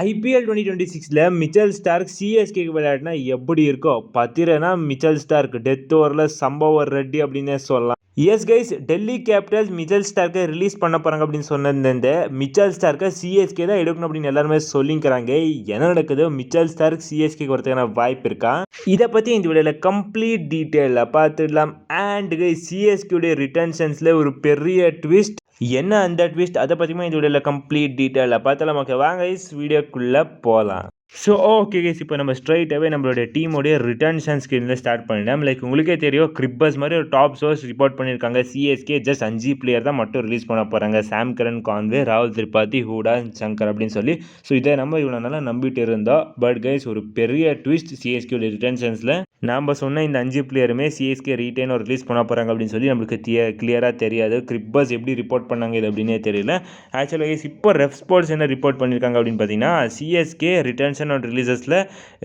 IPL 2026ல Mitchell Stark சிஎஸ்கேக்கு விளையாடினா எப்படி இருக்கும் பார்த்தீங்கன்னா மிச்சல் ஸ்டார்க் டெத் ஓவரில் சம்பவர் ரெட்டி அப்படின்னே சொல்லலாம். Yes guys, Delhi Capitals Mitchell ஸ்டார்க்கை ரிலீஸ் பண்ண போகிறாங்க அப்படின்னு சொன்னது மிச்சல் ஸ்டார்க்கை சிஎஸ்கே தான் எடுக்கணும் அப்படின்னு எல்லாருமே சொல்லிக்கிறாங்க. என்ன நடக்குது, மிச்சல் ஸ்டார்க் சிஎஸ்கேக்கு வரதுக்கான வாய்ப்பு இருக்கா? இதை பற்றி இந்த வீடியோவில் கம்ப்ளீட் டீட்டெயிலில் பார்த்துடலாம். அண்ட் கைஸ், சிஎஸ்கேடைய ரிட்டன்ஷன்ஸில் ஒரு பெரிய ட்விஸ்ட். என்ன அந்த ட்விஸ்ட், அதை பற்றியுமே இந்த வீடியோவில் கம்ப்ளீட் டீட்டெயிலில் பார்த்தலாம். ஓகே, வாங்க கைஸ் வீடியோக்குள்ளே போகலாம். ஸோ ஓகே கைஸ், இப்போ நம்ம ஸ்ட்ரைட்டாகவே நம்மளுடைய டீமோடைய ரிட்டன்ஷன் ஸ்க்ரீனில் ஸ்டார்ட் பண்ணிடலாம். லைக் உங்களுக்கே தெரியும், கிரிப்பர்ஸ் மாதிரி ஒரு டாப் சோர்ஸ் ரிப்போர்ட் பண்ணியிருக்காங்க. சிஎஸ்கே ஜஸ்ட் 5 பிளேயர் தான் மட்டும் ரிலீஸ் பண்ண போகிறாங்க. சாம் கரன், கான்வே, ராகுல் திரிபாதி, ஹூடா, சங்கர் அப்படின்னு சொல்லி. ஸோ இதை நம்ம இவ்வளோ நல்லா நம்பிட்டு இருந்தோம். பட் கைஸ், ஒரு பெரிய ட்விஸ்ட் சிஎஸ்கேடைய ரிட்டன்ஷன்ஸில். நாம் சொன்ன இந்த 5 பிளேயருமே சிஎஸ்கே ரீட்டைன் ஒரு ரிலீஸ் பண்ண போகிறாங்க அப்படின்னு சொல்லி நம்மளுக்கு கிளியராக தெரியாது. கிரிப்பர்ஸ் எப்படி ரிப்போர்ட் பண்ணாங்க இது அப்படின்னே தெரியல. ஆக்சுவலாக கைஸ், இப்போ ரெஃப் ஸ்போர்ட்ஸ் என்ன ரிப்போர்ட் பண்ணியிருக்காங்க அப்படின்னு பார்த்தீங்கன்னா, சிஎஸ்கே ரிட்டன்ஷன் அண்ட் ரிலீசஸில்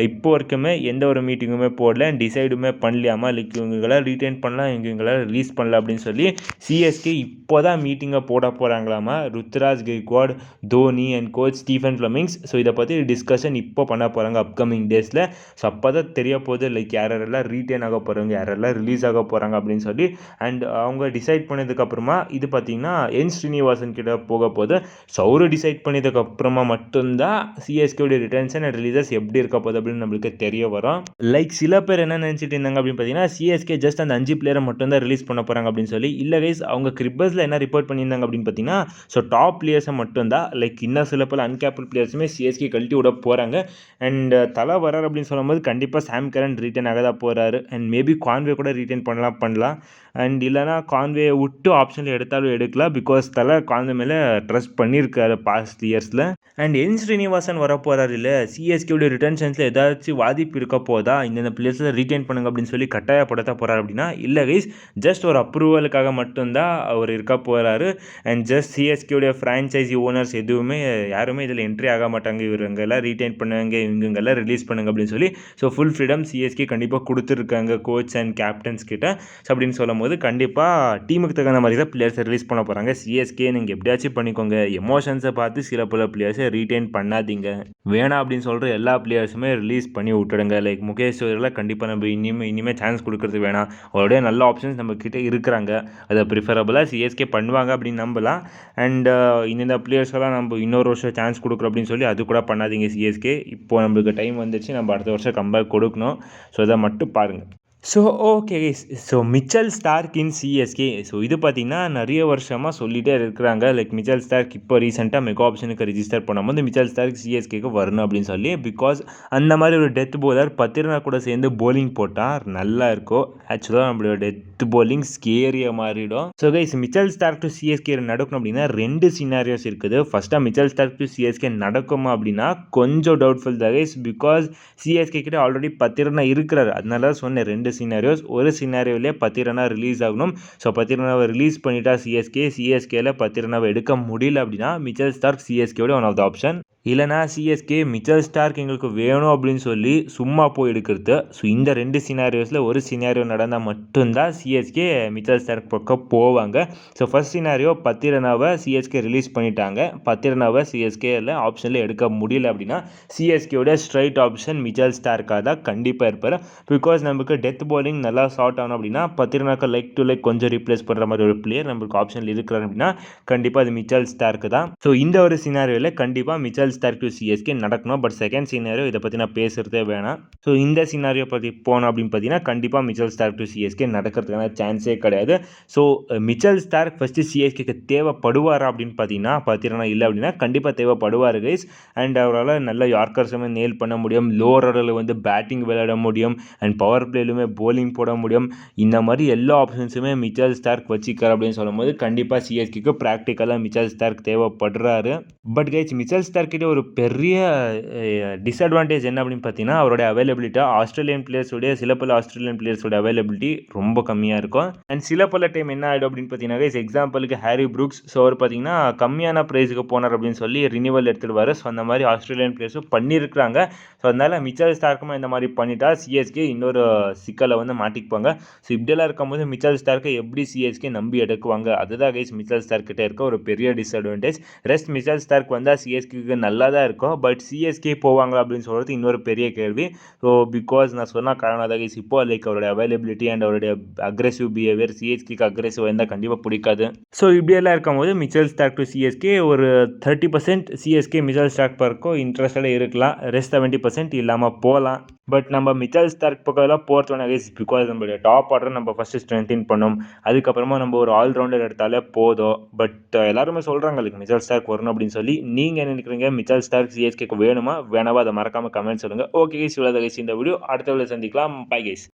இப்போ வரைக்குமே எந்த ஒரு மீட்டிங்குமே போடல, டிசைடுமே பண்ணலையாமா. லைக் இவங்களால் ரீட்டைன் பண்ணலாம், இவங்களால் ரிலீஸ் பண்ணல அப்படின்னு சொல்லி சிஎஸ்கே இப்போ தான் மீட்டிங்கை போட போகிறாங்களாமா. Ruturaj Gaikwad, Dhoni and coach Stephen Flemings. So இதை பற்றி டிஸ்கஷன் இப்போ பண்ண போகிறாங்க அப்கமிங் டேஸில். ஸோ அப்போ தான் தெரிய போகுது லைக் யாரெல்லாம் ரீட்டைன் ஆக போகிறாங்க, யாரெல்லாம் ரிலீஸ் ஆக போகிறாங்க அப்படின்னு சொல்லி. அண்ட் அவங்க டிசைட் பண்ணதுக்கப்புறமா இது பார்த்தீங்கன்னா என் ஸ்ரீனிவாசன் கிட்ட போக போகுது. ஸோ அவரு டிசைட் பண்ணதுக்கப்புறமா மட்டும்தான் சிஎஸ்கேடைய ரிட்டன்ஷன் அண்ட் ரிலீசஸ் எப்படி இருக்க போகுது அப்படின்னு நம்மளுக்கு தெரிய வரும். லைக் சில பேர் என்ன நினச்சிட்டு இருந்தாங்க அப்படின்னு பார்த்தீங்கன்னா, சிஎஸ்கே ஜஸ்ட் அந்த 5 பிளேயரை மட்டும் தான் ரிலீஸ் பண்ண போகிறாங்க அப்படின்னு சொல்லி. இல்லை கைஸ், அவங்க கிரிப்பர்ஸில் என்ன ரிப்போர்ட் பண்ணியிருந்தாங்க அப்படின்னு பார்த்தீங்கன்னா, ஸோ டாப் பிளேயர்ஸை மட்டும்தான், லைக் இன்னும் சில பல அன்கேப்டு பிளேயர்ஸுமே சிஎஸ்கே கழட்டி விட போகிறாங்க. அண்ட் தலை வரார் அப்படின்னு சொல்லும்போது கண்டிப்பாக சாம் கரன் ரீட்டைன் ஆக தான் போகிறாரு. அண்ட் மேபி கான்வே கூட ரீட்டைன் பண்ணலாம். அண்ட் இல்லைனா கான்வே விட்டு ஆப்ஷனில் எடுத்தாலும் எடுக்கலாம். பிகாஸ் தலை கான்வே மேலே ட்ரஸ்ட் பண்ணியிருக்காரு பாஸ்ட் இயர்ஸில். அண்ட் என் ஸ்ரீனிவாசன் வர போகிறாரு. இல்லை சிஎஸ்கேவுடைய ரிட்டன்ஷன்ஸில் ஏதாச்சும் பாதிப்பு இருக்க போதா, இந்த பிளேஸில் ரீட்டைன் பண்ணுங்க அப்படின்னு சொல்லி கட்டாயப்படுத்த போகிறார் அப்படின்னா, இல்லை கைஸ், ஜஸ்ட் ஒரு அப்ரூவலுக்காக மட்டும்தான் அவர் இருக்க போகிறாரு. அண்ட் ஜஸ்ட் சிஎஸ்கேவுடைய ஃப்ரான்ச்சைசி ஓனர்ஸ் எதுவுமே யாருமே இதில் என்ட்ரி ஆக மாட்டாங்க. இவங்கெல்லாம் ரீட்டைன் பண்ணுங்க, இவங்கெல்லாம் ரிலீஸ் பண்ணுங்க அப்படின்னு சொல்லி. ஸோ ஃபுல் ஃப்ரீடம் சிஎஸ்கே கண்டிப்பாக கொடுத்துருக்காங்க கோச் அண்ட் கேப்டன்ஸ் கிட்ட. ஸோ அப்படின்னு சொல்லும் போது கண்டிப்பாக டீமுக்கு தகுந்த மாதிரி தான் பிளேயர்ஸை ரிலீஸ் பண்ண போகிறாங்க. சிஎஸ்கே நீங்கள் எப்படியாச்சும் பண்ணிக்கோங்க, எமோஷன்ஸை பார்த்து சில பல பிளேயர்ஸை ரீட்டைன் பண்ணாதீங்க, வேணாம் அப்படின்னு சொல்கிற எல்லா பிளேயர்ஸுமே ரிலீஸ் பண்ணி விட்டுடுங்க. லைக் முகேஷ் சோயரில் கண்டிப்பாக நம்ம இனிமேல் சான்ஸ் கொடுக்கறது வேணாம். அவருடைய நல்ல ஆப்ஷன்ஸ் நம்மக்கிட்ட இருக்கிறாங்க, அதை ப்ரிஃபரபுளாக சிஎஸ்கே பண்ணுவாங்க அப்படின்னு நம்பலாம். அண்ட் இந்த பிளேயர்ஸ்க்கெல்லாம் நம்ம இன்னொரு வருஷம் சான்ஸ் கொடுக்குறோம் அப்படின்னு சொல்லி அது கூட பண்ணாதீங்க சிஎஸ்கே. இப்போது நம்மளுக்கு டைம் வந்துச்சு, நம்ம அடுத்த வருஷம் கம்பேக் கொடுக்கணும். ஸோ அதை மட்டும் பாருங்கள். So okay guys, so Mitchell Stark இன் சிஎஸ்கே. ஸோ இது பார்த்திங்கன்னா நிறைய வருஷமாக சொல்லிகிட்டே இருக்கிறாங்க. லைக் மிச்சல் ஸ்டார்க் இப்போ ரீசெண்டாக மெகா ஆப்ஷனுக்கு ரிஜிஸ்டர் பண்ணும்போது மிச்சல் ஸ்டார்க் சிஎஸ்கேக்கு வரணும் அப்படின்னு சொல்லி. பிகாஸ் அந்த மாதிரி ஒரு டெத் போலர் பத்திரனா கூட சேர்ந்து போலிங் போட்டால் நல்லா இருக்கும். ஆக்சுவலாக நம்மளோட டெத் போலிங் ஸ்கேரியாக மாறிடும். So guys, Mitchell Stark to CSK நடக்கணும் அப்படின்னா 2 சினாரியோஸ் இருக்குது. ஃபஸ்ட்டாக மிச்சல் ஸ்டார்க் டு சிஎஸ்கே நடக்குமா அப்படின்னா கொஞ்சம் டவுட்ஃபுல் தான் கைஸ். பிகாஸ் சிஎஸ்கே கிட்ட ஆல்ரெடி பத்திரனா இருக்கிறார். அதனால சொன்னேன் 2 சினாரியோஸ். ஒரு சினாரியோவிலே பத்திரனா ரிலீஸ் ஆகணும். ஸோ பத்திரனாவை ரிலீஸ் பண்ணிட்டா சிஎஸ்கேல பத்திரனாவை எடுக்க முடியல அப்படின்னா மிச்சல் ஸ்டார்க் சிஎஸ்கேவோட ஒன் ஆஃப் த ஆப்ஷன். இல்லைனா சிஎஸ்கே மிச்சல் ஸ்டார்க் எங்களுக்கு வேணும் அப்படின்னு சொல்லி சும்மா போய் எடுக்கிறது. ஸோ இந்த 2 சினாரியோஸில் ஒரு சினாரியோ நடந்தால் மட்டும்தான் சிஎஸ்கே மிச்சல் ஸ்டார்க் பக்கம் போவாங்க. ஸோ ஃபர்ஸ்ட் சினாரியோ பத்திரனாவை சிஎஸ்கே ரிலீஸ் பண்ணிட்டாங்க, பத்திரனாவை சிஎஸ்கேல ஆப்ஷனில் எடுக்க முடியல அப்படின்னா சிஎஸ்கேவோட ஸ்ட்ரைட் ஆப்ஷன் மிச்சல் ஸ்டார்க்காக தான் கண்டிப்பாக இருப்பார். பிகாஸ் நமக்கு டெத் போலிங் நல்லா ஷார்ட் ஆகணும் அப்படின்னா பத்திரனாக்கு லைக் டு லைக் கொஞ்சம் ரீப்ளேஸ் பண்ணுற மாதிரி ஒரு பிளேயர் நம்மளுக்கு ஆப்ஷனில் இருக்கிறார் அப்படின்னா கண்டிப்பாக அது மிச்சல் ஸ்டார்க்கு தான். ஸோ இந்த ஒரு சினாரியோவில் கண்டிப்பாக மிச்சல் ஸ்டார்க் டு சிஎஸ்கே நடக்கணும். பட் செகண்ட் சினாரியோ இதை பற்றி நான் பேசுகிறதே வேணாம். ஸோ இந்த சினாரியோ பற்றி போனோம் அப்படின்னு பார்த்தீங்கன்னா கண்டிப்பாக மிச்சல் ஸ்டார்க் டு சிஎஸ்கே நடக்கிறதுக்கான சான்ஸே கிடையாது. ஸோ மிச்சல் ஸ்டார்க் ஃபஸ்ட்டு சிஎஸ்கேக்கு தேவைப்படுவாரா அப்படின்னு பார்த்தீங்கன்னா பார்த்தீங்கன்னா இல்லை அப்படின்னா கண்டிப்பாக தேவைப்படுவார் கைஸ். அண்ட் அவரால் நல்ல யார்க்கர்ஸுமே நேல் பண்ண முடியும், லோவர் ஆர்டரில் வந்து பேட்டிங் விளையாட முடியும், அண்ட் பவர் பிளேலுமே போலிங் போட முடியும். இந்த மாதிரி எல்லா ஆப்ஷன்ஸுமே மிச்சல் ஸ்டார்க் வச்சிக்கார் அப்படின்னு சொல்லும்போது கண்டிப்பாக சிஎஸ்கேக்கு ப்ராக்டிக்கலாக மிச்சல் ஸ்டார்க் தேவைப்படுறாரு. பட் கைஸ், மிச்சல் ஸ்டார்க் ஒரு பெரிய டிஸ்அட்வான்டேஜ் என்ன அப்படின்னு பார்த்தீங்கன்னா அவருடைய அவைலபிலிட்டி. ஆஸ்திரேலியன் பிளேயர்ஸோடைய சில பல ஆஸ்திரேலியன் பிளேயர்ஸோட அவைலபிலிட்டி ரொம்ப கம்மியாக இருக்கும். அண்ட் சில பல டைம் என்ன ஆகிடும் அப்படின்னு பார்த்தீங்கன்னா எக்ஸாம்பிளுக்கு ஹாரி ப்ரூக்ஸ். ஸோ அவர் பார்த்தீங்கன்னா கம்மியான ப்ரைஸுக்கு போனார் அப்படின்னு சொல்லி ரினிவல் எடுத்துடுவார். ஸோ அந்த மாதிரி ஆஸ்திரேலியன் பிளேயர்ஸும் பண்ணியிருக்கிறாங்க. ஸோ அதனால் மிச்சல் ஸ்டார்க்குமே இந்த மாதிரி பண்ணிட்டா சிஎஸ்கே இன்னொரு சிக்கலை வந்து மாட்டிக்குவாங்க. ஸோ இப்படியெல்லாம் இருக்கும்போது மிச்சல் ஸ்டார்க்கை எப்படி சிஎஸ்கே நம்பி எடுக்குவாங்க? அதுதான் கைஸ் மிச்சல் ஸ்டார்க் கிட்ட இருக்க ஒரு பெரிய டிஸ்அட்வான்டேஜ். ரெஸ்ட் மிச்சல் ஸ்டார்க் வந்தால் சிஎஸ்கேக்கு நல்லா தான் இருக்கும். பட் சிஎஸ்கே போவாங்களா அப்படின்னு சொல்கிறது இன்னொரு பெரிய கேள்வி. ஸோ பிகாஸ் நான் சொன்ன காரணம் தான் கைஸ், இப்போ லைக் அவருடைய அவைலபிலிட்டி அண்ட் அவருடைய அக்ரெசிவ் பிஹேவியர் சிஎஸ்கேக்கு அக்ரெசிவ் இருந்தால் கண்டிப்பாக பிடிக்காது. ஸோ இப்படியெல்லாம் இருக்கும்போது மிச்சல் ஸ்டார்க் டு சிஎஸ்கே ஒரு 30% சிஎஸ்கே மிச்சல் ஸ்டார்க் பக்கம் இன்ட்ரெஸ்டடாக இருக்கலாம். ரெஸ்ட் 70% இல்லாமல் போகலாம். பட் நம்ம மிச்சல் ஸ்டார்க் பக்கம்லாம் போகிறதுனா கைஸ் பிகாஸ் நம்மளுடைய டாப் ஆர்டர் நம்ம ஃபஸ்ட்டு ஸ்ட்ரென்தின் பண்ணோம். அதுக்கப்புறமா நம்ம ஒரு ஆல்ரவுண்டர் எடுத்தாலே போதும். பட் எல்லாருமே சொல்கிறாங்க லைக் மிச்சல் ஸ்டார்க் வரணும் அப்படின்னு சொல்லி. நீங்கள் என்ன நினைக்கிறீங்க? மிச்சல் ஸ்டார்க் சிஎஸ்கேக்கு வேணுமா வேணாவா? அதை மறக்காமல் கமெண்ட் சொல்லுங்கள். ஓகே கைஸ், இவ்வளோ கைஸ் இந்த வீடியோ. அடுத்த வீடியோ சந்திக்கலாம். Bye guys.